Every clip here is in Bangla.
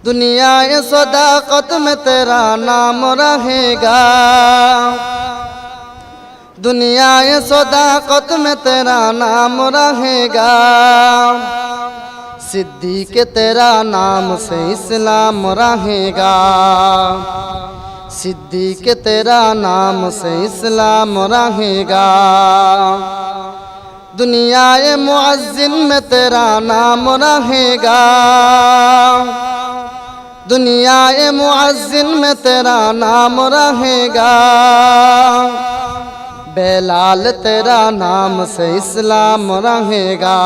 दुनिया सदाकत में तेरा नाम रहेगा, दुनिया सदाकत में तेरा नाम रहेगा। सिद्दीक तेरा नाम से इस्लाम रहेगा, सिद्दीक तेरा नाम से इस्लाम रहेगा। दुनिया मुअज्जिन में तेरा नाम रहेगा, दुनिया मुअज्जिन में तेरा नाम रहेगा। बेलाल तेरा नाम से इस्लाम रहेगा,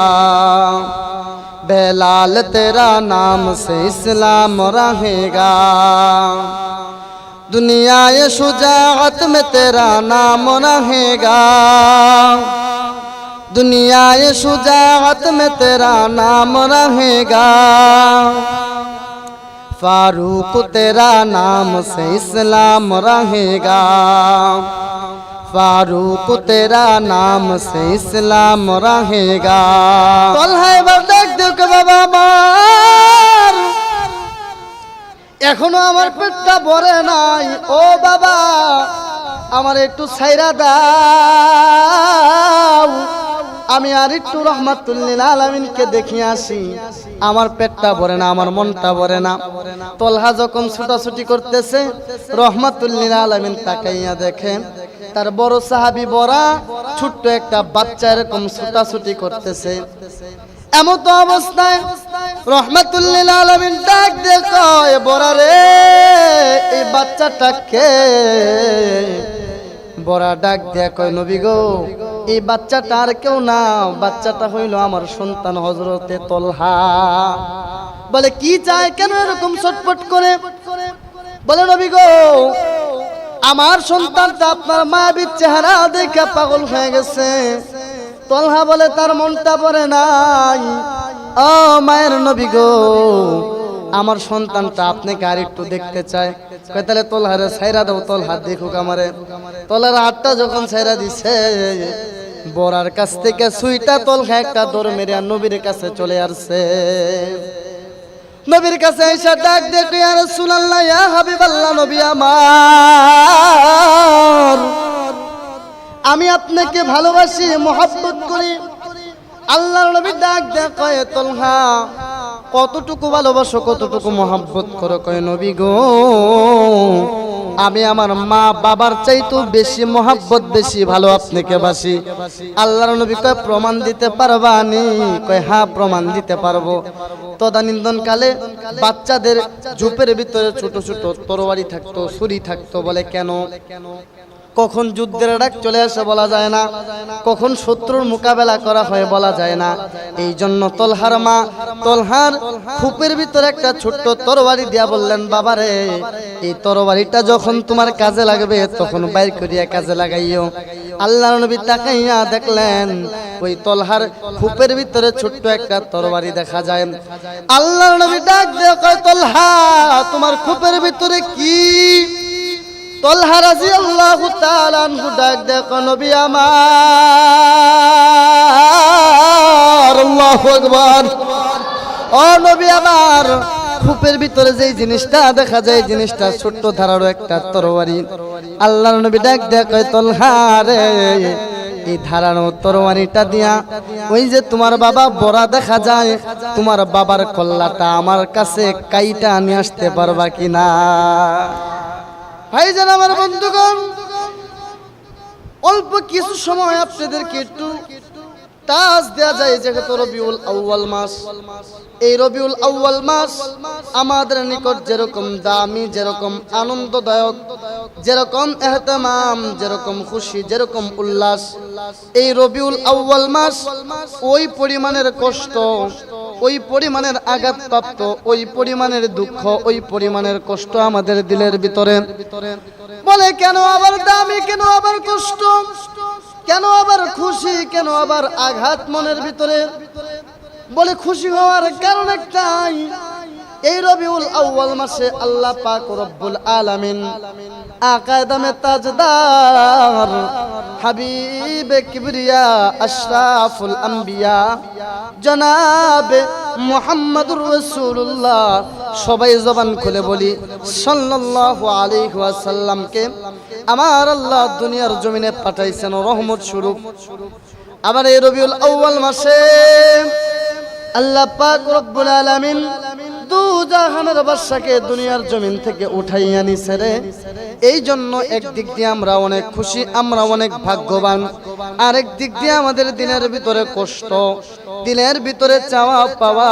बेलाल तेरा नाम से इस्लाम रहेगा। दुनिया शुजाअत में तेरा नाम रहेगा, दुनिया शुजाअत में तेरा नाम रहेगा। फारूक तेरा नाम से इस्लाम रहेगा, फारूक तेरा नाम से इस्लाम रहेगा। বাবা আমার এখনো আমার পেটটা ভরে নাই, ও বাবা আমার একটু ছাইরা দাও, আমি আর একটু রহমাতুল্লিল আলামিনকে দেখি আসি। আমার পেটটা ভরে না, আমার মনটা ভরে না। তলহা যখন ছুটাছুটি করতেছে, রহমাতুল্লিল আলামিন তাকাইয়া দেখেন তার বড় সাহাবী বরা ছোট্ট একটা বাচ্চা এরকম ছুটাছুটি করতেছে। এমন তো অবস্থায় রহমাতুল্লিল আলামিন ডাক দিয়ে কয়, বরা রে এই বাচ্চাটাকে। বরা ডাক দিয়ে কয়, নবী গো এই বাচ্চাটা আর কেউ না, বাচ্চাটা হইল আমার সন্তান হযরতে তলহা। বলে কি চায়, কেন এরকম ছটফট করে? বলে নবী গো আমার সন্তানটা আপনার মায়াবী চেহারা দেখে পাগল হয়ে গেছে। তলহা বলে তার মনটা পড়ে নাই। ও মায়ের নবী গো আমার সন্তানটা আপনাকে আর একটু দেখতে চায়। কয় তাহলে তলহারে ছাইরা দাও, তলহা দেখুক আমারে। তলহার হাতটা যখন ছাইরা দিছে, বরার কাছ থেকে সুইটা তলহা একটা দৌড় মেরে নবীর কাছে চলে আসছে। নবীর কাছে এসে ডাক দিয়ে কয়, ইয়া রাসূলুল্লাহ, ইয়া হাবিবাল্লাহ, নবী আমার, আমি আপনাকে ভালোবাসি, মহব্বত করি। আল্লাহর নবী ডাক দিয়ে কয়, তলহা কতটুকু ভালোবাসো, কতটুকু মহব্বত করো? কয় নবী গো আমি আমার মা বাবার চাইতেও বেশি মহব্বত, বেশি ভালো আপনাকে বাসি। আল্লাহর নবী কয়, প্রমাণ দিতে পারবানি? কয় হ্যাঁ প্রমাণ দিতে পারবো। তদানীন্তন কালে বাচ্চাদের ঝোপের ভিতরে ছোট ছোট তরবারি থাকতো, ছুরি থাকতো। বলে কেন? কখন যুদ্ধের ডাক চলে আসে বলা যায় না, কখন শত্রুর মোকাবেলা করা হয় বলা যায় না। এই জন্য তলহার মা তলহার খুপের ভিতরে একটা ছোট্ট তরবারি দিয়া বললেন, বাবারে এই তরবারিটা যখন তোমার কাজে লাগবে তখন বাইর করিয়া কাজে লাগাইও। আল্লাহর নবী তাকাইয়া দেখলেন ওই তলহার খুপের ভিতরে ছোট্ট একটা তরবারি দেখা যায়। আল্লাহর নবী ডাক দিয়ে কয়, তলহা তোমার খুপের ভিতরে কি? তলহা রাদিয়াল্লাহু তাআলা আনহু ডাক দেখো, নবী আমার, আল্লাহু আকবার, ও নবী আমার, খুপের ভিতরে যেই জিনিসটা দেখা যায়, জিনিসটা ছোট্ট ধারারও একটা তরবারি। আল্লাহর নবী ডাক দেখো, তলহা রে এই ধারানো তরবারিটা দিয়া ওই যে তোমার বাবা বড়া দেখা যায়, তোমার বাবার কল্লাটা আমার কাছে কাইটা নিয়ে আসতে পারবা কিনা? ভাইজান আমার বন্ধুগণ, অল্প কিছু সময় আপনাদেরকে একটু টাচ দেয়া যায়। যেহেতু রবিউল আউয়াল মাস, এই রবিউল আউয়াল মাস আমাদের নিকট যেরকম দামি, যেরকম আনন্দদায়ক, যেরকম এহতেমাম, যেরকম খুশি, যেরকম উল্লাস, এই রবিউল আউয়াল মাস ওই পরিমাণের কষ্ট, ওই পরিমাণের আঘাতপ্রাপ্ত, ওই পরিমাণের দুঃখ, ওই পরিমাণের কষ্ট আমাদের দিলের ভিতরে। বলে কেন আবার দামি, কেন আবার কষ্ট, কেন আবার খুশি, কেন আবার আঘাত মনের ভিতরে? বলে খুশি হওয়ার কারণ একটাই, এই রবিউল আউয়াল মাসে আল্লাহ পাক রব্বুল আলামিন আকাদমে তাজদার হাবিবে কিবরিয়া আশরাফুল আম্বিয়া জনাবে মুহাম্মাদুর রাসূলুল্লাহ। সবাই জবান খুলে বলি সাল্লাল্লাহু আলাইহি ওয়াসাল্লামকে আমার আল্লাহ দুনিয়ার জমিনে পাঠাইছেন রহমত স্বরূপ। আবার এই রবিউল আউয়াল মাসে আল্লাহ পাক রব্বুল আলামিন দু জাহানের বাদশাকে দুনিয়ার জমিন থেকে উঠাইয়া নিছে রে। এই জন্য একদিক দিয়ে আমরা অনেক খুশি, আমরা অনেক ভাগ্যবান, আরেক দিক দিয়ে আমাদের দিনের ভিতরে কষ্ট, দিনের ভিতরে চাওয়া পাওয়া।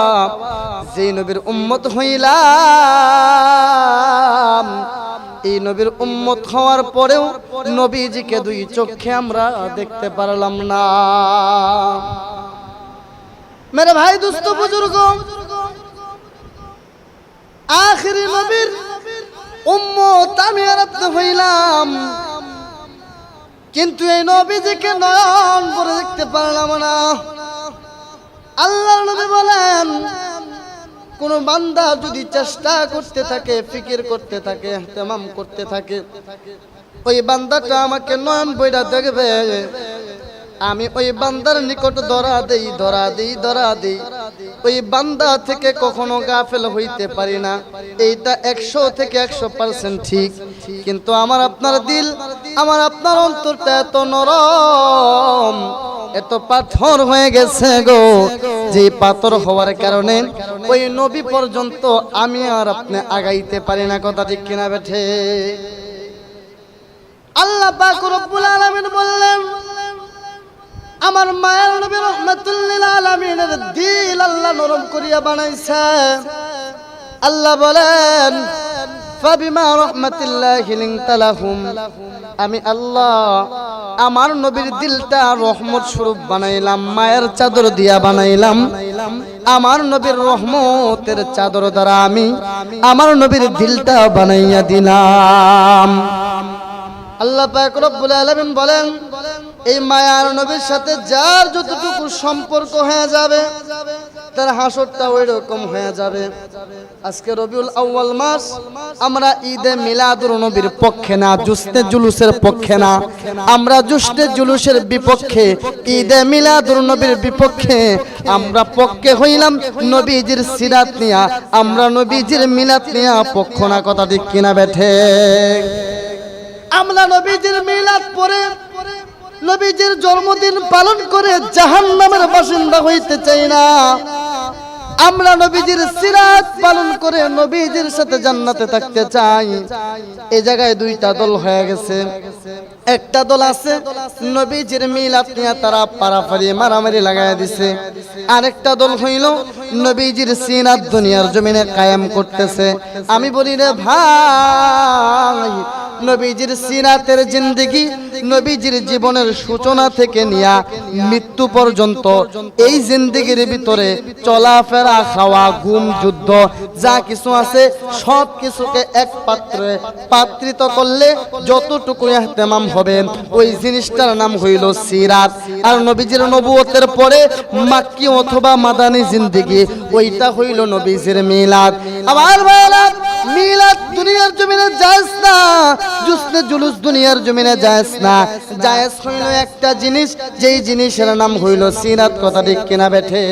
যে নবীর উম্মত হইলাম, এই নবীর উম্মত হওয়ার পরেও নবীজিকে দুই চোখে আমরা দেখতে পারলাম না। মেরে ভাই দোস্ত বুজুর্গ, আখিরি নবীর উম্মত আমি আর আপনি হইলাম, কিন্তু এই নবীজিকে নয়ন করে দেখতে পারলাম না। আল্লাহর নবী বলেন, কোন বান্দা যদি চেষ্টা করতে থাকে, ফিকির করতে থাকে, ইহতিমাম করতে থাকে, ওই বান্দাটা আমাকে নয়ন বইরা দেখবে, আমি ওই বান্দার নিকট ধরা দেই। ওই বান্দা থেকে কখনো গাফেল হইতে পারি না। এইটা 100 থেকে 100% ঠিক। কিন্তু আমার আপনার দিল, আমার আপনার অন্তরটা এত নরম, এত পাথর হয়ে গেছে গো, যে পাথর হওয়ার কারণে ওই নবী পর্যন্ত আমি আর আপনি আগাইতে পারি না। কথা ঠিক কিনা বেঠে? আল্লাহ পাক রব্বুল আলামিন বললেন, আমার মায়ের নবী রাহমাতুল লিল আলামিনের দিল আল্লাহ নরম করিয়া বানাইছে। আল্লাহ বলেন, ফাবিমা রাহমাতিল্লাহি লিনতা লাহুম, আমি আল্লাহ আমার নবীর দিলটা রহমত স্বরূপ বানাইলাম, মায়ের চাদর দিয়া বানাইলাম। আমার নবীর রহমতের চাদর দ্বারা আমি আমার নবীর দিলটা বানাইয়া দিলাম। আল্লাহ পাক রব্বুল আলামিন বলেন, এই মায়ার নবীর সাথে যার যতটুকু সম্পর্ক হয়ে যাবে, তার হাসরটা ওই রকম হয়ে যাবে। আজকে রবিউল আউয়াল মাস, আমরা ঈদে মিলাদুন নবীর পক্ষে না, জুসনে জুলুসের পক্ষে না, আমরা জুসনে জুলুসের বিপক্ষে, ঈদে মিলাদুন নবীর বিপক্ষে। আমরা পক্ষে হইলাম নবীজির সিরাত নিয়া, আমরা নবীজির মিলাদ নিয়া পক্ষ না। কথা ঠিক কিনা বেঠে? আমরা নবীজির মিলাদ পড়ে, নবীজির জন্মদিন পালন করে জাহান্নামের বাসিন্দা হইতে চাই না। আমরা নবীজির সিরাত পালন করে নবীজির সাথে জান্নাতে থাকতে চাই। এই জায়গায় দুইটা দল হয়ে গেছে। একটা দল আছে নবীজির মিলাদ নিয়ে তারা পারাপারি মারামারি লাগাইয়া দিছে। আরেকটা দল হইল নবীজির সিরাত দুনিয়ার জমিনে কায়েম করতেছে। আমি বলি রে ভাই, নবীজির সিরাতের জিন্দেগি, নবীজির জীবনের সূচনা থেকে নিয়া মৃত্যু পর্যন্ত এই জিন্দেগির ভিতরে চলাফেরা, খাওয়া, ঘুম, যুদ্ধ যা কিছু আছে সব কিছুকে এক পাত্রে পাত্রিত করলে যতটুকু ইহতিমাম হবে, ওই জিনিসটার নাম হইল সিরাত। আর নবীজির নবুয়তের পরে মাক্কি অথবা মাদানী জিন্দেগি, ওইটা হইল নবীজির মিলাদ। আমার ভাইরা, মিলাদ দুনিয়ার জমিনে জায়েজ না, জুসনে জুলুস দুনিয়ার জমিনে জায়েজ না। জায়েজ হইল একটা জিনিস, যেই জিনিসের নাম হইল সিরাত। কথা ঠিক কিনা বেঠে?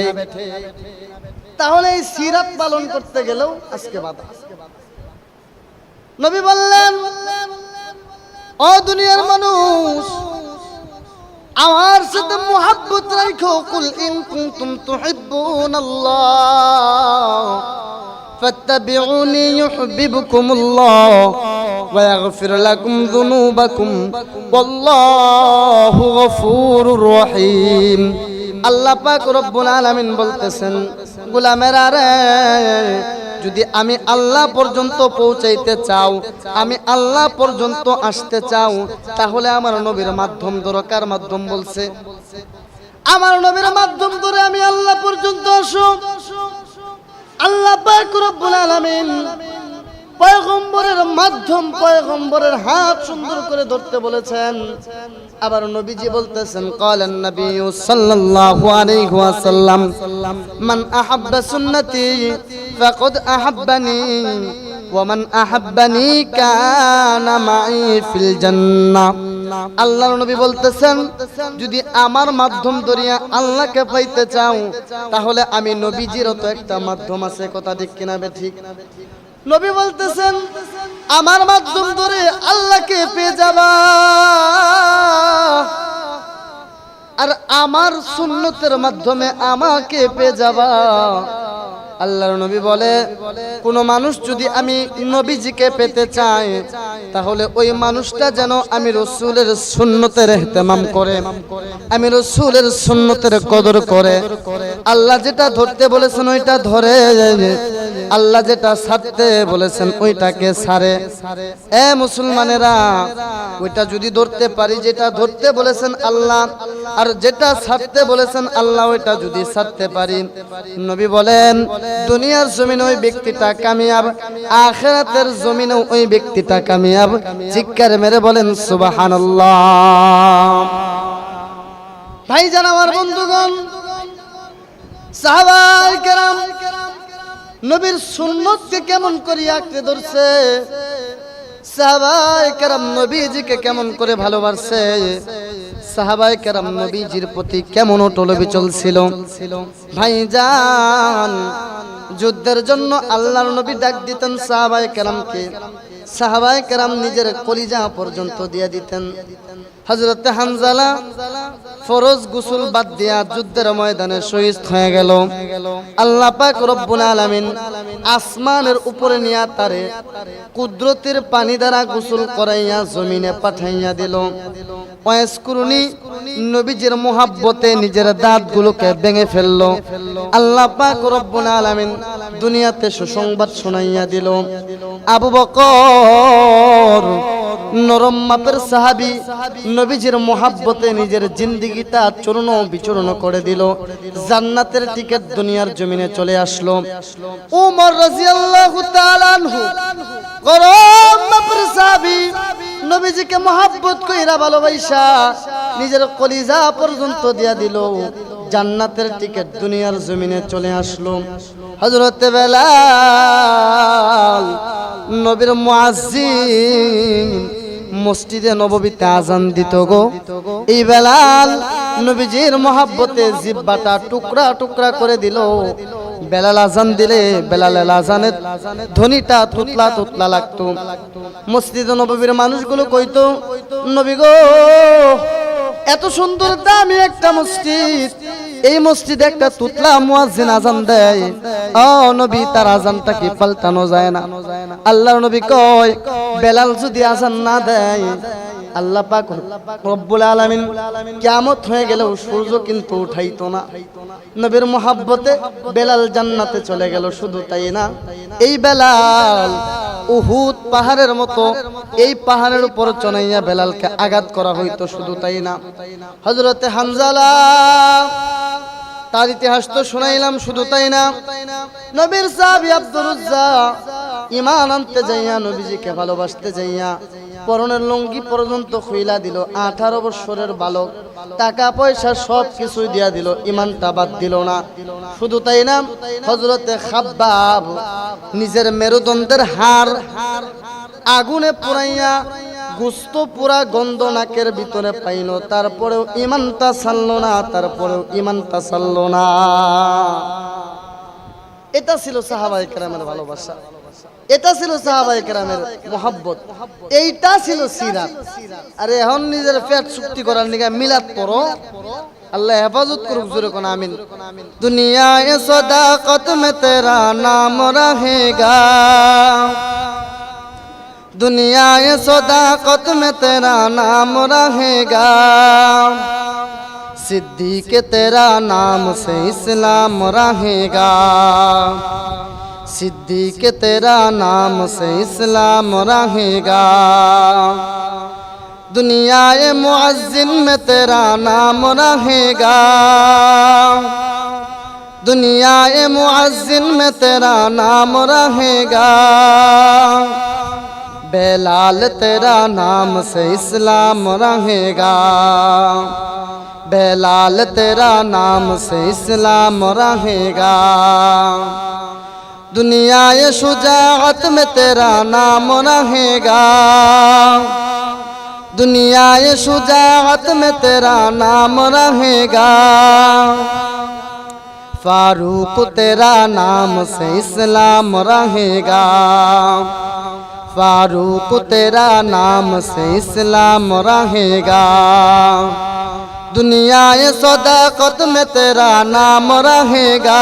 তাহলে এই সিরাত পালন করতে গেলেও আজকে বাধা। নবী বললেন, ও দুনিয়ার মানুষ, আমার সাথে মুহাব্বত রাখো। কুল ইন কুনতুম তুহিব্বুনাল্লাহ ফাত্তাবিউনি ইউহিব্বুকুমুল্লাহ ওয়া ইয়াগফির লাকুম যুনুবাকুম ওয়াল্লাহু গফুরুর রহিম। আল্লাহ পাক রব্বুল আলামিন বলতেছেন, গোলামেরা রে, যদি আমি আল্লাহ পর্যন্ত পৌঁছাইতে চাও, আমি আল্লাহ পর্যন্ত আসতে চাও, তাহলে আমার নবীর মাধ্যম দরকার। মাধ্যম বলছে আমার নবীর মাধ্যম ধরে আমি আল্লাহ পর্যন্ত আসো। আল্লাহ পাক রব্বুল আলামিন পয়গম্বরের মাধ্যম, পয়গম্বরের হাত সুন্দর করে ধরতে বলেছেন। আবার নবীজি বলতেছেন, ক্বালান নবী সাল্লাল্লাহু আলাইহি ওয়াসাল্লাম, মান আহাব্বা সুন্নতি ফাকাদ আহাব্বানি ওয়া মান আহাব্বানি কানা মাই ফিল জান্নাহ। আল্লাহর নবী বলতেছেন যদি আমার মাধ্যম ধরিয়া আল্লাহকে পাইতে চাও তাহলে আমি নবীজিরও তো একটা মাধ্যম আছে, কথা ঠিক কিনা বে ঠিক? নবী বলতেছেন আমার মাধ্যম ধরে আল্লাহকে পেয়ে যাবা, আর আমার সুন্নতের মাধ্যমে আমাকে পেয়ে যাবা। আল্লাহর নবী বলে কোন মানুষ যদি আমি নবীজিকে পেতে চাই তাহলে ওই মানুষটা যেন আমি রাসূলের সুন্নতের ইহতিমাম করে, আমি রাসূলের সুন্নতের কদর করে, আল্লাহ যেটা ধরতে বলেছেন ওইটা ধরে, আল্লাহ যেটা ছাড়তে বলেছেন ওইটাকে ছাড়ে। এ মুসলমানেরা, ওইটা যদি ধরতে পারি, যেটা ধরতে বলেছেন আল্লাহ আর যেটা ছাড়তে বলেছেন আল্লাহ, ওইটা যদি ছাড়তে পারি, নবী বলেন দুনিয়ার জমিনে ওই ব্যক্তিটা কামিয়াব, আখিরাতের জমিনে ওই ব্যক্তিটা কামিয়াব। চিৎকার মেরে বলেন সুবহানাল্লাহ। ভাইজান আমার বন্ধুগণ, সাহাবায়ে কেরাম নবীর সুন্নতকে কেমন করে আঁকড়ে ধরছে, সাহাবায়ে কেরাম নবীজিকে কেমন করে ভালোবাসে, সাহাবায়ে কেরাম নবীজির প্রতি কেমন অটল অবিচল ছিল। ভাইজান যুদ্ধের জন্য আল্লাহর নবী ডাক দিতেন সাহাবায়ে কেরামকে, সাহাবায়ে কেরাম নিজের কলিজা পর্যন্ত দিয়ে দিতেন। হযরত হানজালা ফরজ গোসল বাদ দিয়া যুদ্ধের ময়দানে শহীদ হয়ে গেল। আল্লাহ পাক রব্বুল আলামিন আসমানের উপরে নিয়া তারে কুদরতের পানি দ্বারা গোসল করাইয়া জমিনে পাঠাইয়া দিল। ওয়াসকুরুনি নবীজির মোহাব্বতে নিজের দাঁতগুলোকে ভেঙে ফেললো। আল্লাহ পাক রব্বুল আলামিন দুনিয়াতে সুসংবাদ শোনাইয়া দিল। আবু বকর নরম মাপের সাহাবী নবীজির মোহাব্বতে নিজের জিন্দেগিটা চূর্ণ বিচূর্ণ করে দিল। জান্নাতের টিকিট দুনিয়ার জমিনে চলে আসলো। উমর রাদিয়াল্লাহু তাআলা আনহু গরম মাপের সাহাবী নবীজিকে মোহাব্বত কইরা ভালোবাসা নিজের কলিজা পর্যন্ত দিয়া দিল। জান্নাতের টিকিট দুনিয়ার জমিনে চলে আসলো। হযরত বেলাল নবীর মুয়াজ্জিন মসজিদে নববীতে আজান দিত গো। এই বেলাল নবীজির মোহাব্বতে জিহ্বাটা টুকরা টুকরা করে দিল। বেলাল আজান দিলে বেলালের আজানের ধ্বনিটা তুতলা তুতলা লাগতো। মসজিদে নববীর মানুষগুলো কইতো নবী গো এত সুন্দর দামি একটা মসজিদ, এই মসজিদে একটা তুতলা মুয়াজ্জিন আজান দেয়, ও নবী তার আজানটা কি পাল্টানো যায় না? আল্লাহর নবী কয় বেলাল যদি আজান না দেয় আল্লাহ পাক রব্বুল আলামিন কিয়ামত হয়ে গেলেও সূর্য কিন্তু উঠাইতো না। নবীর মোহাব্বতে বেলাল জান্নাতে চলে গেল। শুধু তাই না, এই বেলাল উহুদ পাহাড়ের মতো এই পাহাড়ের উপর চড়াইয়া বেলালকে আঘাত করা হইতো। শুধু তাই না, হযরতে হানজালা তার ইতিহাস তো শোনাইলাম। শুধু তাই না, নবীর সাহাবী আব্দুর রাজ্জাক ঈমান আনতে যাইয়া নবীজিকে ভালোবাসতে যাইয়া পরনের লুঙ্গি পর্যন্ত খুইলা দিল। 18 বছরের বালক, টাকা পয়সা সব কিছুই দিয়া দিল, ঈমানটা বাদ দিল না। শুধু তাই না, হযরতে খাব্বাব নিজের মেরুদণ্ডের হাড় আগুনে পুরাইয়া গোস্ত পুরা গন্ধ নাকের ভিতরে পাইল, তারপরেও ঈমানটা ছাড়লো না, তারপরেও ঈমানটা ছাড়লো না। এটা ছিল সাহাবায়ে কেরামের ভালোবাসা, এটা ছিল সাহাবায়ে কেরামের মোহাব্বত, এইটা ছিল সিরাত। আরে এখন নিজের পেট চুক্তি করার নিগা মিলাদ পড়ো, আল্লাহ হেফাজত করুক, জোরে কোন আমিন। দুনিয়ায়ে সদাকত মে তেরা নাম রহেগা, दुनियाए सदाकत में तेरा नाम रहेगा, सिद्दीक तेरा नाम से इस्लाम रहेगा, सिद्दीक तेरा नाम से इस्लाम रहेगा, दुनियाए मुअज्जिन में तेरा नाम रहेगा, दुनियाए मुअज्जिन में तेरा नाम रहेगा, बेलाल तेरा नाम से इस्लाम रहेगा, बेलाल तेरा नाम से इस्लाम रहेगा, दुनियाए शुजाअत में तेरा नाम रहेगा, दुनियाए शुजाअत में तेरा नाम रहेगा, फारूक तेरा नाम से इस्लाम रहेगा, फारूक तेरा नाम से इस्लाम रहेगा। दुनियाए सदाकत में तेरा नाम रहेगा,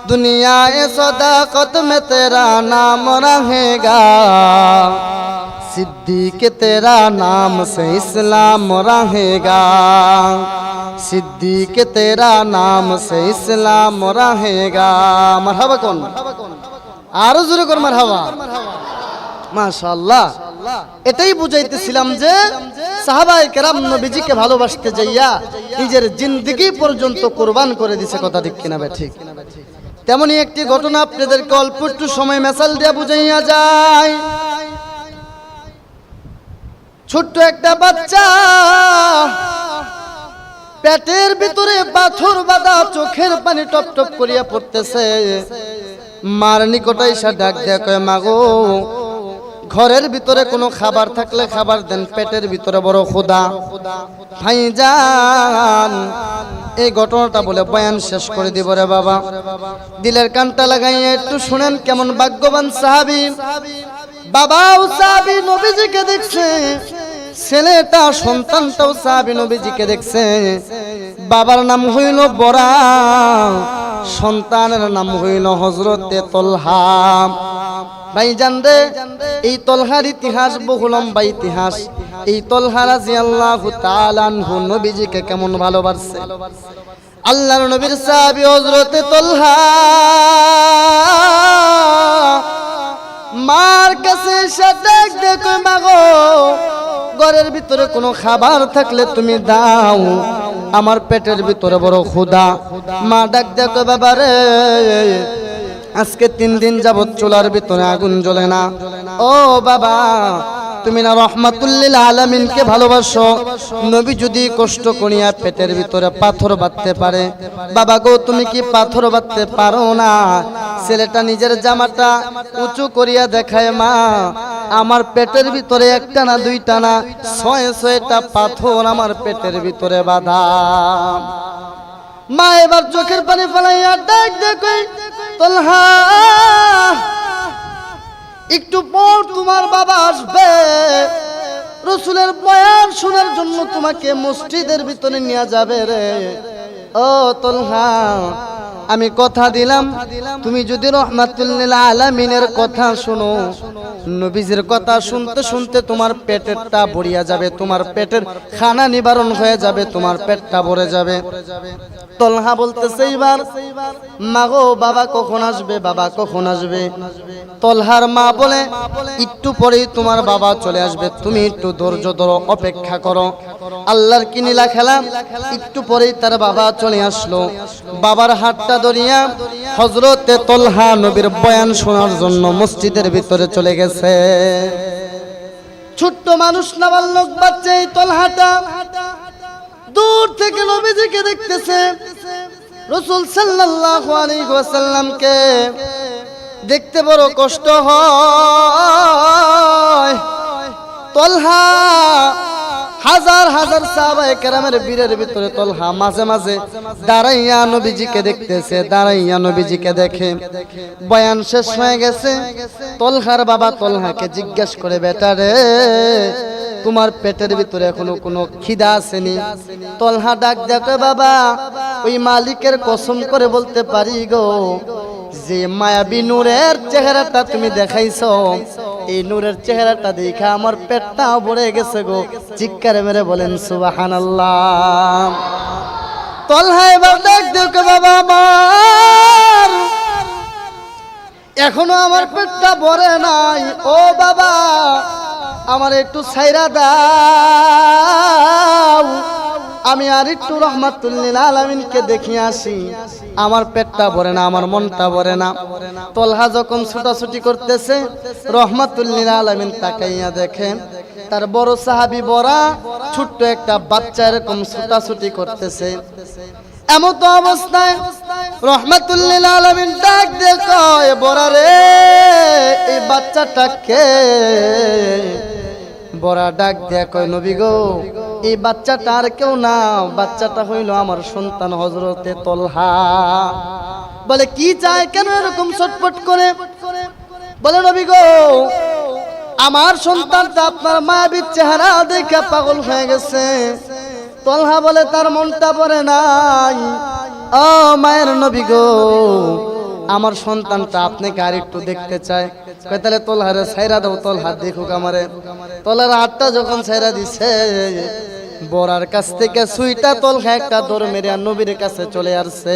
दुनियाए सदाकत में तेरा नाम रहेगा, सिद्दीक तेरा नाम से इस्लाम रहेगा, सिद्दीक तेरा नाम से इस्लाम रहेगा। मरहबा कौन आरो জোরে কর মারহাবা। মাশাআল্লাহ। এটাই বুঝাইতেছিলাম যে সাহাবায়ে কেরাম নবীজিকে ভালোবাসতে যাইয়া নিজের জিন্দেগি পর্যন্ত কুরবান করে দিয়েছে, কথা ঠিক কিনা বে ঠিক। তেমনি একটি ঘটনা আপনাদেরকে অল্প একটু সময় মেসাল দিয়ে বুঝাইয়া যায়। ছোট্ট একটা বাচ্চা, পেটের ভিতরে পাথর বাঁধা, চোখের পানি টপ টপ করিয়া পড়তেছে। মার নিকটে এসে ডাক দেয়া কয়, মাগো ঘরের ভিতরে কোনো খাবার থাকলে খাবার দেন, পেটের ভিতরে বড় ক্ষুধা। ভাইজান এই ঘটনাটা বলে বয়ান শেষ করে দিব রে বাবা। দিলের কানটা লাগাইয়া একটু শুনেন, কেমন ভাগ্যবান সাহাবী। বাবাও সাহাবী নবীজিকে দেখছে, ছেলেটা সন্তানটাও সাহাবী নবীজিকে দেখছে। বাবার নাম হইল বরা, সন্তানের নাম হইল হযরতে তলহা। ভাইজান রে, এই তলহার ইতিহাস বহু লম্বা ইতিহাস। এই তলহা রাদিয়াল্লাহু তাআলা আনহু নবীজিকে কেমন ভালোবাসে। আল্লাহর নবীর সাহাবী হযরতে তলহা মার কাছে এসে ডাক দেয়, কই মাগো ঘরের ভিতরে কোনো খাবার থাকলে তুমি দাও, আমার পেটের ভিতরে বড় ক্ষুধা। মা ডাক দেয়, কই বাবা রে আজকে 3 দিন যাবত চুলার ভিতরে আগুন জ্বলে না। ও বাবা, তুমি না রহমাতুল লিল আলামিনকে ভালোবাসো, নবী যদি কষ্ট করিয়া পেটের ভিতরে পাথর বাঁধতে পারে, বাবা গো তুমি কি পাথর বাঁধতে পারো না? ছেলেটা নিজের জামাটা উঁচু করিয়া দেখায়, মা আমার পেটের ভিতরে একটা না দুইটা না 6-6টা পাথর আমার পেটের ভিতরে বাঁধা। মা এবার চোখের পানি ফেলাইয়া ডাক দেখে, তলহা একটু পর তোমার বাবা আসবে, রাসূলের বয়ান শোনার জন্য তোমাকে মসজিদের ভিতরে নিয়ে যাবে রে। ও তলহা, আমি কথা দিলাম তুমি যদি রহমাতুল লিল আলামিনের কথা শোনো, নবীজির কথা শুনতে শুনতে তোমার পেটেরটা ভরিয়া যাবে, তোমার পেটের খানা নিবারণ হয়ে যাবে, তোমার পেটটা ভরে যাবে। তলহা বলতেছে এইবার, মাগো বাবা কখন আসবে, বাবা কখন আসবে? তলহার মা বলে, একটু পরেই তোমার বাবা চলে আসবে, তুমি একটু ধৈর্য ধরো, অপেক্ষা করো। আল্লাহর কি নীলা খেলা, একটু পরেই তার বাবা চলে আসলো। বাবার হাতটা ধরিয়া হযরতে তলহা নবীর বয়ান শোনার জন্য মসজিদের ভিতরে চলে গেছে। ছোট্ট মানুষ নাবালক বাচ্চা এই তলহাটা দূর থেকে নবীজিকে দেখতেছে। রাসূল সাল্লাল্লাহু আলাইহি ওয়াসাল্লামকে দেখতে বড় কষ্ট হয়। তলহা হাজার হাজার সাহাবায়ে কেরামের বীরের ভিতরে তলহা মাঝে মাঝে দাঁড়াইয়া নবীজিকে দেখতেছে, দাঁড়াইয়া নবীজিকে দেখে। বয়ান শেষ হয়ে গেছে। তলহার বাবা তলহাকে জিজ্ঞেস করে, বেটা রে তোমার পেটের ভিতরে এখনো কোনো খিদা আসেনি? তলহা ডাক দেখে, বাবা ওই মালিকের কসম করে বলতে পারি গো, যে মায়াবী নূরের চেহারাটা তুমি দেখাইছো, এই নূরের চেহারাটা দেখা আমার পেটটা ভরে গেছে গো। চিৎকারে মেরে বলেন সুবহানাল্লাহ। তলহা এবার ডাক দেখে, বাবা আমার এখনো আমার পেটটা ভরে নাই, ও বাবা আমার একটু ছাইরা দাও, আমি আর একটু রহমাতুল লিল আলামিনকে দেখি আসি, আমার পেটটা ভরে না, আমার মনটা ভরে না। তলহা যখন ছুটাছুটি করতেছে, রহমাতুল লিল আলামিন তাকাইয়া দেখে তার বড় সাহাবী বরা ছোট্ট একটা বাচ্চা এরকম ছুটাছুটি করতেছে। এমত অবস্থায় রহমাতুল লিল আলামিন ডাক দিয়ে কয়, বরা রে এই বাচ্চাটাকে বড়া ডাক দিয়া কয় নবী গো, এই বাচ্চাটা আর কেউ না, বাচ্চাটা হইল আমার সন্তান হযরতে তলহা। বলে কি চায়, কেন এরকম ছটফট করে? বলে নবী গো, আমার সন্তানটা আপনার মায়াবী চেহারা দেখে পাগল হয়ে গেছে। তলহা বলে তার মনটা পড়ে নাই। ও মায়ের নবী গো, আমার সন্তানটা আপনাকে আর একটু দেখতে চায়। কয় তাহলে তলহারে ছাইরা দাও, তলহা দেখুক আমারে। তলহার হাতটা যখন ছাইরা দিছে, বড়ার কাছ থেকে সুইটা তলহা একটা দৌড় মেরে নবীর কাছে চলে আসছে।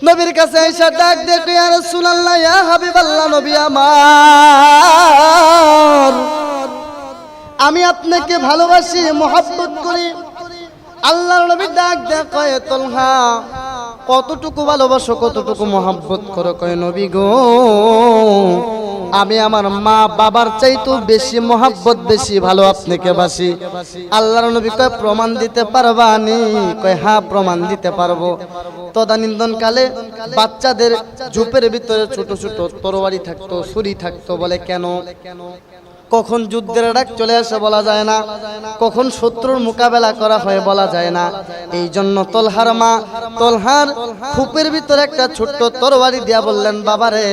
নবীর কাছে এসে ডাক দেখে, ইয়া রাসূলুল্লাহ, ইয়া হাবিবাল্লাহ, নবী আমার, আমি আপনাকে ভালোবাসি, মহব্বত করি। আল্লাহর নবী ডাক দেয়া কয়, তলহা কতটুকু ভালোবাসো, কতটুকু মহব্বত করো? কয় নবী গো, আমি আমার মা বাবার চাইতো বেশি মহব্বত, বেশি ভালো আপনাকে বাসি। আল্লাহর নবী কয়, প্রমাণ দিতে পারবানি? কয় হ্যাঁ, প্রমাণ দিতে পারবো। তদানীন্তন কালে বাচ্চাদের ঝোপের ভিতরে ছোট ছোট তরবারি থাকতো, ছুরি থাকতো। বলে কেন? কখন যুদ্ধের ডাক চলে আসে বলা যায় না, কখন শত্রুর মোকাবেলা করা হয় বলা যায় না। এই জন্য তলহার মা তলহার খুপের ভিতরে একটা ছোট্ট তরবারি দিয়া বললেন, বাবারে,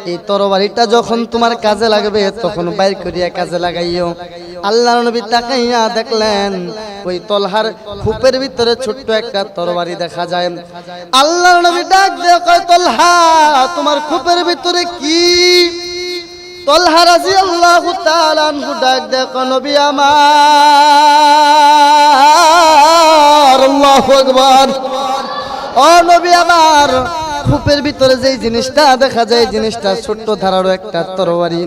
এই তরবারিটা যখন তোমার কাজে লাগবে তখন বাইর করিয়া কাজে লাগাইও। আল্লাহর নবী তাকাইয়া দেখলেন ওই তলহার খুপের ভিতরে ছোট্ট একটা তরবারি দেখা যায়। আল্লাহর নবী ডাক দিয়ে কয়, তলহা তোমার খুপের ভিতরে কি? তলহা রাদিয়াল্লাহু তাআলা আনহু ডাক দেয়, নবী আমার, আল্লাহু আকবার, ও নবী আমার, খুপের ভিতরে যেই জিনিসটা দেখা যায়, জিনিসটা ছোট্ট ধারারও একটা তরবারি।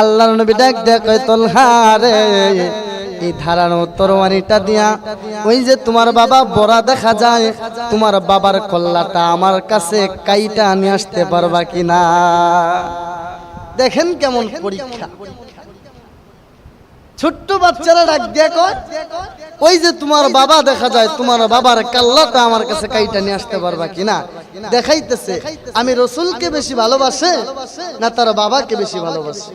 আল্লাহর নবী ডাক দেয়, কয় তলহা রে, এই ধারানো তরবারিটা দিয়া ওই যে তোমার বাবা বড়া দেখা যায়, তোমার বাবার কল্লাটা আমার কাছে কাইটা নিয়ে আসতে পারবা কিনা? দেখেন কেমন পরীক্ষা। ছোট্ট বাচ্চারা ডাক দিয়া কয়, ওই যে তোমার বাবা দেখা যায়, তোমার বাবার কাল্লাটা আমার কাছে কাইটা নিয়ে আসতে পারবা কিনা? দেখাইতেছে আমি রাসূলকে বেশি ভালোবাসে না তার বাবাকে বেশি ভালোবাসে।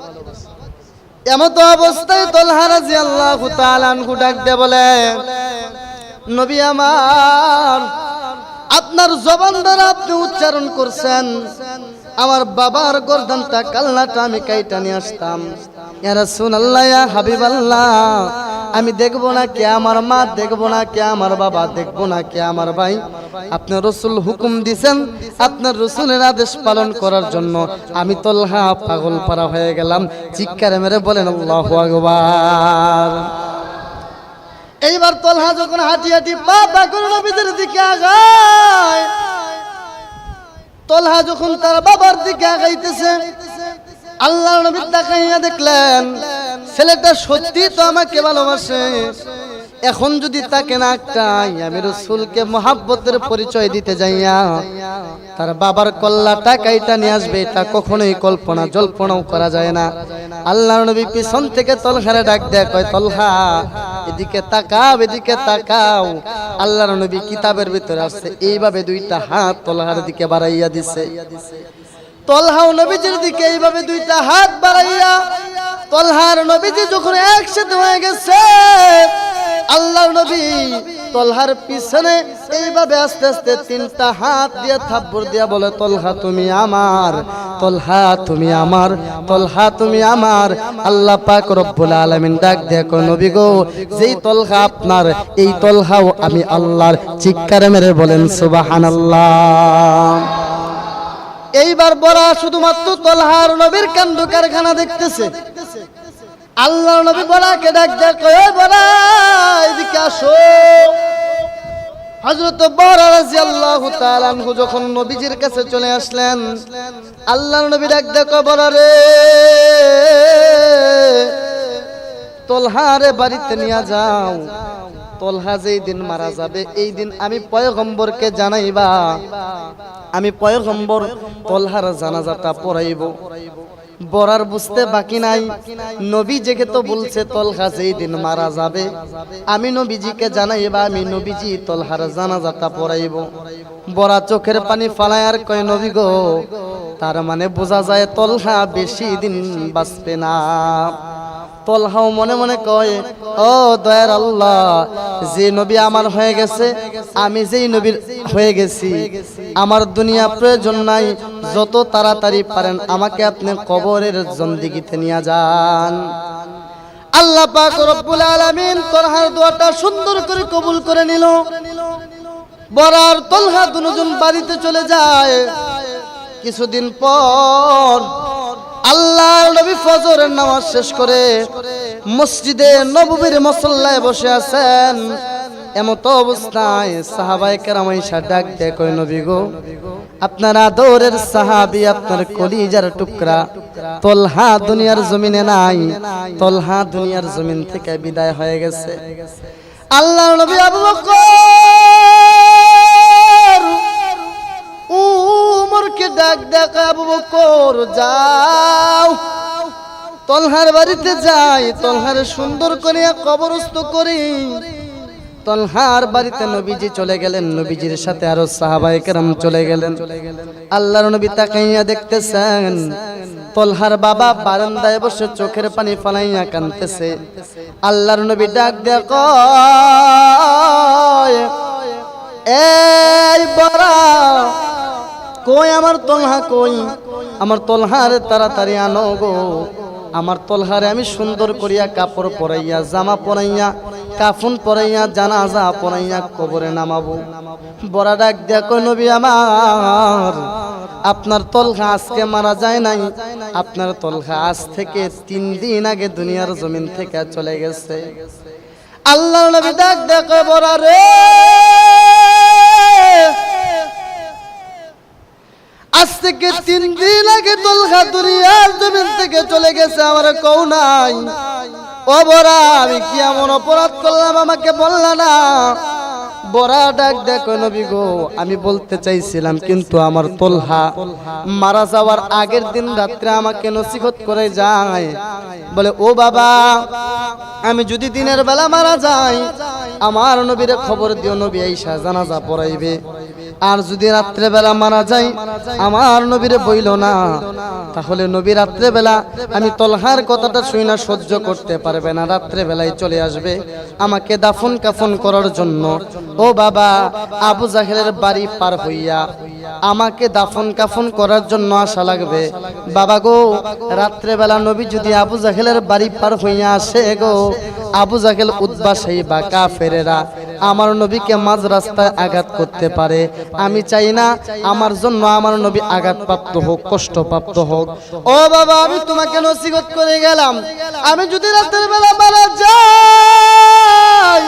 এমত অবস্থায় তলহা রাদিয়াল্লাহু তাআলা আনহু ডাক দিয়ে বলে, নবী আমার, আপনার জবান দ্বারা আপনি উচ্চারণ করছেন আমার বাবার গর্দানটা কাল্লাটা আমি কাইটা নিয়ে আসতাম। ইয়া রাসূলুল্লাহ, ইয়া হাবিবাল্লাহ, আমি দেখবো না কে আমার মা, দেখবো না কে আমার বাবা, দেখবো না কে আমার ভাই। আপনার রাসূল হুকুম দিবেন, আপনার রাসূলের আদেশ পালন করার জন্য আমি তলহা পাগল পারা হয়ে গেলাম। চিৎকার মেরে বলেন আল্লাহু আকবার। এইবার তলহা যখন হাঁটি হাঁটি পা পা করে নবীদের দিকে আগায়, তলহা যখন তার বাবার দিকে আগাইতেছে, আল্লাহর নবী তাকাইয়া দেখলেন ছেলেটা সত্যি তো আমাকে ভালোবাসে। এখন যদি তাকে না একটাই আমি রাসূলকে মহব্বতের পরিচয় দিতে যাইয়া তার বাবার কল্লাটা কাইটা নিয়ে আসবে, এটা কখনোই কল্পনা জল্পনাও করা যায় না। আল্লাহর নবী পিছন থেকে তলহারে ডাক দেয়, কয় তলহা এদিকে তাকাও, এদিকে তাকাও। আল্লাহর নবী কিতাবের ভিতরে আসছে এইভাবে দুইটা হাত তলহার দিকে বাড়াইয়া দিছে। তলহাও নবীজির দিকে এইভাবে দুইটা হাত বাড়াইয়া, তলহার নবীজি যখন একসাথে হয়ে গেছে, আল্লাহর নবী তলহার পিছনে এইভাবে আস্তে আস্তে তিনটা হাত দিয়ে থাপ্পড় দিয়া বলে, তলহা তুমি আমার, তলহা তুমি আমার, তলহা তুমি আমার। আল্লাহ পাক রব্বুল আলামিন ডাক দিয়ে কয়, নবী গো, যেই তলহা আপনার, এই তলহাও আমি আল্লাহর। চিৎকার মেরে বলেন সুবহানাল্লাহ। এইবার বড়া শুধুমাত্র তলহার নবীর কাণ্ড কারখানা দেখতেছে। আল্লাহর নবী বড়াকে ডাক দেয়, কয় বড়া এদিকে আসো। হযরত বড়া রাদিয়াল্লাহু তাআলা আনহু যখন নবীজির কাছে চলে আসলেন, আল্লাহর নবী ডাক দেয়, কয় বড়া রে, তলহারে বাড়িতে নিয়ে যাও। তলহা যেই দিন মারা যাবে এই দিন আমি পয়গম্বরকে জানাইবা, আমি পয়গম্বর তলহার জানাজাটা পড়াইব। বড়ার বুঝতে বাকি নাই, নবী যেকে তো বলছে তলহা যেই দিন মারা যাবে আমি নবীজিকে জানাইবা, আমি নবীজি তলহার জানাজাটা পড়াইব। বড়া চোখের পানি ফালায় আর কয়, নবী গো, তার মানে বোঝা যায় তলহা বেশি দিন বাঁচবে না। তলহাও মনে মনে কয়, ও দয়ার আল্লাহ, যে নবী আমার হয়ে গেছে, আমি যেই নবীর হয়ে গেছি, আমার দুনিয়া প্রয়োজন নাই, যত তাড়াতাড়ি পারেন আমাকে আপনি কবরের জিন্দেগিতে নিয়ে যান। আল্লাহ পাক রব্বুল আলামিন তলহার দোয়াটা সুন্দর করে কবুল করে নিল। বরার তলহা দুজন বাড়িতে চলে যায়। কিছুদিন পর আল্লাহর নবী ফজরের নামাজ শেষ করে মসজিদে নববীর মুসল্লায় বসে আছেন। এমত অবস্থায় সাহাবায়ে কেরাম এসে ডাক দেয়, কই নবী গো, আপনার আদরের সাহাবী, আপনার কলিজার টুকরা তলহা দুনিয়ার জমিনে নাই, তলহা দুনিয়ার জমিন থেকে বিদায় হয়ে গেছে। আল্লাহর নবী আবু বকর উমরকে ডাক দেয়, আবু বকর যাও, তলহার বাড়িতে যাই, তলহার সুন্দর করে কবরস্থ করি। তলহার বাড়িতে নবীজি চলে গেলেন, নবীজির সাথে আরো সাহাবায়ে কেরাম চলে গেলেন। আল্লাহর নবী তাকাইয়া দেখতেছেন তলহার বাবা বারান্দায় বসে চোখের পানি ফালাইয়া কাঁদতেছে। আল্লাহর নবী ডাক দেয়া কয়, এই বড়া, কই আমার তলহা, কই আমার তলহার, তাড়াতাড়ি আনো গো, আমার তলহারে আমি সুন্দর করিয়া কাপড় পরাইয়া, জামা পরাইয়া, কাফন পরাইয়া, জানাজা পরাইয়া কবরে নামাবো। বড়া ডাক দেয়া কই, নবী আমার, আপনার তলহা আজকে মারা যায় নাই, আপনার তলহা আজ থেকে 3 দিন আগে দুনিয়ার জমিন থেকে চলে গেছে। আল্লাহর নবী ডাক দেয়া কই, বড়া রে, আজ থেকে 3 দিন আগে তলহা দুনিয়ার জমিন থেকে চলে গেছে, আমার কও নাই। ও বড়া, আমি কি এমন অপরাধ করলাম আমাকে বললা না? বড়া ডাক দেখো, নবী গো, আমি বলতে চাইছিলাম, কিন্তু আমার তলহা মারা যাওয়ার আগের দিন রাত্রে আমাকে নসিহত করে যায়, বলে, ও বাবা, আমি যদি দিনের বেলা মারা যাই, আমার নবীরে খবর দিও, নবী আইসা জানাজা পড়াইবে। আর যদি রাত্রে বেলা মারা যাই, আমার নবীরে বইল না, তাহলে নবী রাত্রে বেলা আমি তলহার কথাটা শুই না সহ্য করতে পারবে না, রাত্রে বেলায় চলে আসবে আমাকে দাফন কাফন করার জন্য। ও বাবা, আবু জাহেলের বাড়ি পার হইয়া আমাকে দাফন কাফন করার জন্য আসা লাগবে। বাবা গো, রাত্রে বেলা নবী যদি আবু জাহেলের বাড়ি পার হইয়া আসে গো, আবু জাহেল, উতবা, সাইবা, কাফেরেরা আমার নবীকে মাঝ রাস্তায় আঘাত করতে পারে। আমি চাই না আমার জন্য আমার নবী আঘাতপ্রাপ্ত হোক, কষ্টপ্রাপ্ত হোক। ও বাবা, আমি তোমাকে নসিহত করে গেলাম, আমি যদি রাতের বেলা মারা যাই,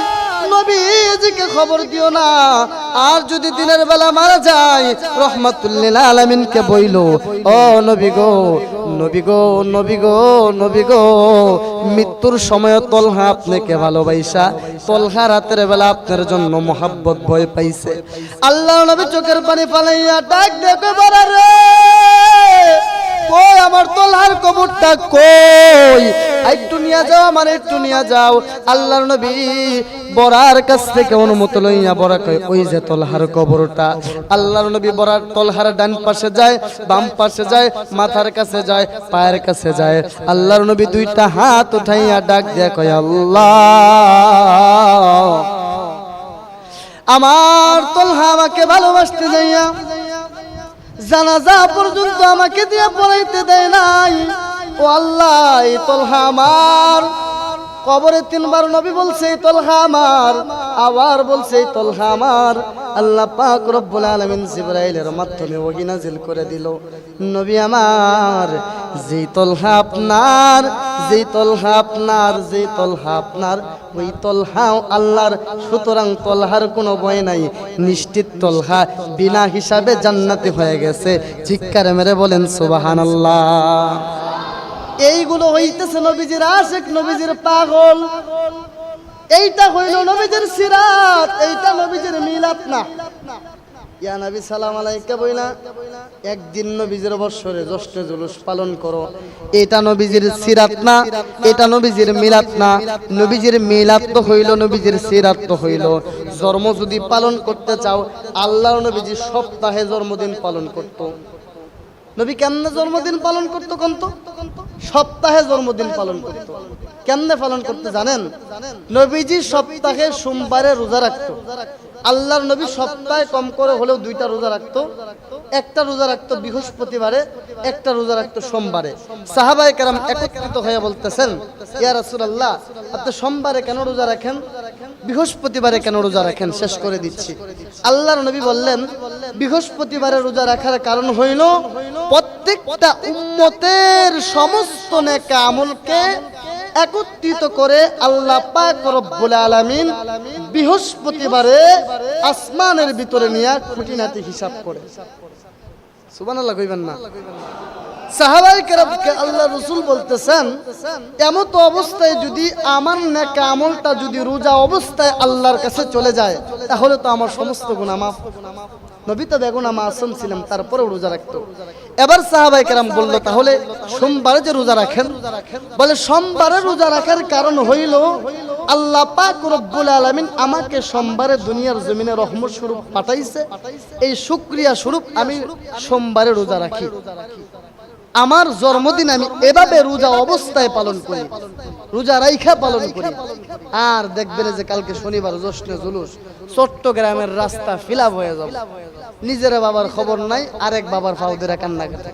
নবীজিকে খবর দিও না। আর যদি দিনের বেলা মারা যায়, রহমাতুল্লিল আলামিনকে বইলো, ও নবী গো, নবী গো, নবী গো, নবী গো, মৃত্যুর সময় তলহা আপনাকে ভালোবাসা, তলহা রাতের বেলা আপনার জন্য মোহাব্বত ভয় পাইছে। আল্লাহ নবী চোখের পানি ফালাইয়া ডাক দেখে, বড় রে, কই আমার তলহার কবরটা, কই, একটু নিয়ে যাও, আমার একটু নিয়ে যাও। আল্লাহর নবী বড়ার কাছ থেকে অনুমতি লইয়া বড়া কয়, ওই যে তলহার কবরটা। আল্লাহর নবী বড়ার তলহার ডান পাশে যায়, বাম পাশে যায়, মাথার কাছে যায়, পায়ের কাছে যায়। আল্লাহর নবী 2টা হাত উঠাইয়া ডাক দেয়া কয়, আল্লাহ, আমার তলহা আমাকে ভালোবাসতে যাইয়া জানাজা পর্যন্ত আমাকে দিয়ে পড়াইতে দেয় নাই। ও আল্লাহ, এই তলহা আমার, কবরে 3 বার নবী বলছে এই তলহা আমার, আবার বলছে এই তলহা আমার। আল্লাহ পাক রব্বুল আলামিন জিবরাইলের মাধ্যমে ওহী নাজিল করে দিল, নবী আমার, যেই তলহা আপনার, যেই তলহা আপনার, যেই তলহা আপনার, ওই তলহাও আল্লাহর। সুতরাং তলহার কোনো ভয় নাই, নিশ্চিত তলহা বিনা হিসাবে জান্নাতি হয়ে গেছে। চিৎকার মেরে বলেন সুবহানাল্লাহ। এইগুলো হইতেছে নবীজির আশিক, নবীজির পাগল। এইটা হইল নবীজির সিরাত, এইটা নবীজির মিলাদ না। ইয়া নবী সালাম আলাইকা বইলা একদিন নবীজির বৎসরে জ্যৈষ্ঠ জুলুস পালন করো, এটা নবীজির সিরাত না, এটা নবীজির মিলাদ না। নবীজির মিলাদ তো হইল, নবীজির সিরাত তো হইল। জন্ম যদি পালন করতে চাও, আল্লাহর নবীজি সপ্তাহে জন্মদিন পালন করত। নবী কেমনে জন্মদিন পালন করতো কন্ত? সপ্তাহে জন্মদিন পালন করতো। কেমনে পালন করতে জানেন? নবীজি সপ্তাহে সোমবারে রোজা রাখতো। আল্লাহর নবী সপ্তাহে কম করে হলেও 2টা রোজা রাখতো। একটা রোজা রাখতো বৃহস্পতিবারে, একটা রোজা রাখতো সোমবারে। সাহাবায়ে কেরাম একত্রিত হয়ে বলতেছেন, ইয়া রাসূলুল্লাহ, আপনি সোমবারে কেন রোজা রাখেন, বৃহস্পতিবারে কেন রোজা রাখেন? শেষ করে দিচ্ছি। আল্লাহর নবী বললেন, বৃহস্পতিবারে রোজা রাখার কারণ হইল প্রত্যেকটা উম্মতের সমস্ত নেক আমলকে একত্রিত করে আল্লাহ পাক রব্বুল আলামিন বৃহস্পতিবারে আসমানের ভিতরে নিয়ে খুঁটিনাটি হিসাব করে। সুবহানাল্লাহ কইবেন না? সাহাবায়ে কেরামকে আল্লাহ রাসূল বলতেছেন, এমন তো অবস্থায় যদি আমার নেক আমলটা যদি রোজা অবস্থায় আল্লাহর কাছে চলে যায়, তাহলে তো আমার সমস্ত গুনাহ মাফ। নবী তো বেগুনাহ মাসুম ছিলেন, তারপরেও রোজা রাখতো। এবার সাহাবায়ে কেরাম বলল, তাহলে সোমবারে যে রোজা রাখেন, বলে সোমবারে রোজা রাখার কারণ হইল আল্লাহ পাক রব্বুল আলামিন আমাকে সোমবারে দুনিয়ার জমিনে রহমত স্বরূপ পাঠাইছে, এই শুকরিয়া স্বরূপ আমি সোমবারে রোজা রাখি। আমার জন্মদিন আমি এভাবে রোজা অবস্থায় পালন করি, রোজা রাইখা পালন করি। আর দেখবেন যে কালকে শনিবার জশ্নে জুলুস, চট্টগ্রামের রাস্তা ফিলাপ হয়ে যাবে। নিজের বাবার খবর নাই, আরেক বাবার ফাউদেরা কান্না করে।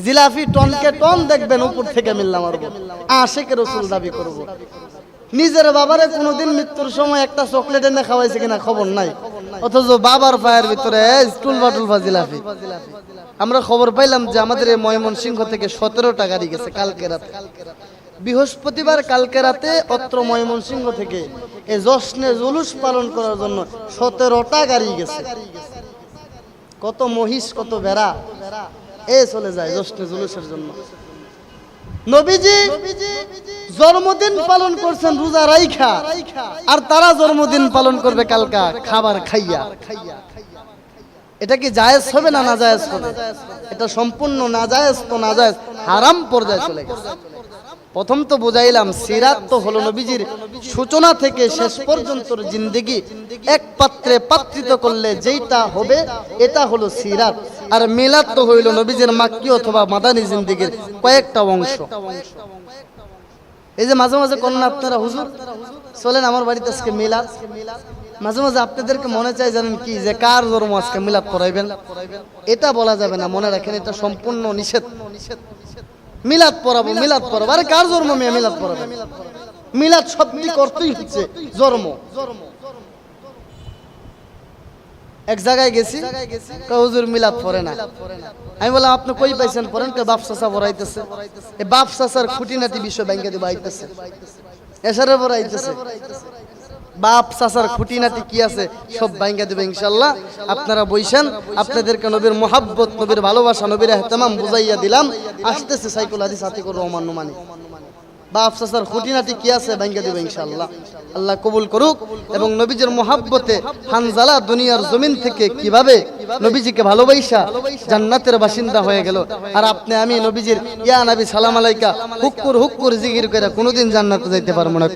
জিলাফি টনকে টন দেখবেন উপর থেকে মিল্লা মারবো, আশিকে রাসূল দাবি করব। নিজের বাবারে কোনোদিন মৃত্যুর সময় একটা চকলেট এনে খাওয়াইছে কিনা খবর নাই, অথচ বাবার পায়ের ভিতরে টুলবা টুলবা জিলাফি। আমরা খবর পাইলাম যে আমাদের এই ময়মনসিংহ থেকে 17টা গাড়ি গেছে কালকে রাতে, বৃহস্পতিবার কালকে রাতে অত্র ময়মনসিংহ থেকে এই জশ্নে জুলুস পালন করার জন্য 17টা গাড়ি গেছে। কত মহিষ, কত ভেড়া চলে যায় জশ্নে জুলুসের জন্য। নবীজি জন্মদিন পালন করছেন রোজা রাইখা, আর তারা জন্মদিন পালন করবে কালকা খাবার খাইয়া। এটা কি জায়েজ হবে না নাজায়েজ হবে? এটা সম্পূর্ণ নাজায়েজ, তো নাজায়েজ হারাম পর্যায়ে চলে গেছে। প্রথম তো বুঝাইলাম, সিরাত তো হলো নবীজির সূচনা থেকে শেষ পর্যন্ত জিন্দেগি এক পাত্রে পাত্রিত করলে যেটা হবে এটা হলো সিরাত। আর মিলাদ তো হইল নবীজির মাক্কি অথবা মাদানী জিন্দেগির কয়েকটা অংশ। এই যে মাঝে মাঝে কন্যা আপনারা, হুজুর চলেন আমার বাড়িতে আজকে মিলাদ, মাঝে মাঝে আপনাদেরকে মনে চাই জানেন কি, যে কার জন্ম আজকে মিলাদ পড়াইবেন, এটা বলা যাবে না, মনে রাখেন এটা সম্পূর্ণ নিষেধ। মিলাদ পড়াবো, মিলাদ পড়াবো, আরে কার জন্ম মিলাদ পড়াবেন? মিলাদ শব্দটি করতেই হচ্ছে জন্ম। এক জায়গায় গেছি, হুজুর মিলাদ পড়ে না। আমি বললাম আপনি কই পাইছেন পড়েন? বাপ চাচা পড়াইতেছে। এই বাপ চাচার খুঁটিনাটি বিষয় ব্যাংকে দিয়ে আইতেছে, এসারে পড়াইতেছে। বাপ চাচার খুঁটিনাটি কি আছে সব বাইঙ্গা দেবে ইনশাআল্লাহ। আপনারা বইছেন, আপনাদেরকে নবীর মোহাব্বত, নবীর ভালোবাসা, নবীর ইহতিমাম বুঝাইয়া দিলাম। আসতেছে সাইকুল হাদিস আতিকুর রহমান নুমানি, বাপ চাচার খুঁটিনাটি কি আছে বাইঙ্গা দেবে ইনশাআল্লাহ। আল্লাহ কবুল করুক। এবং নবীজির মোহাব্বতে হানজালা দুনিয়ার জমিন থেকে কিভাবে নবীজিকে ভালোবাসা জান্নাতের বাসিন্দা হয়ে গেল, আর আপনি আমি নবীজির ইয়া নবী সালাম আলাইকা হুক্কুর হুক্কুর জিকির করে কোনোদিন জান্নাতে যাইতে পারবো না।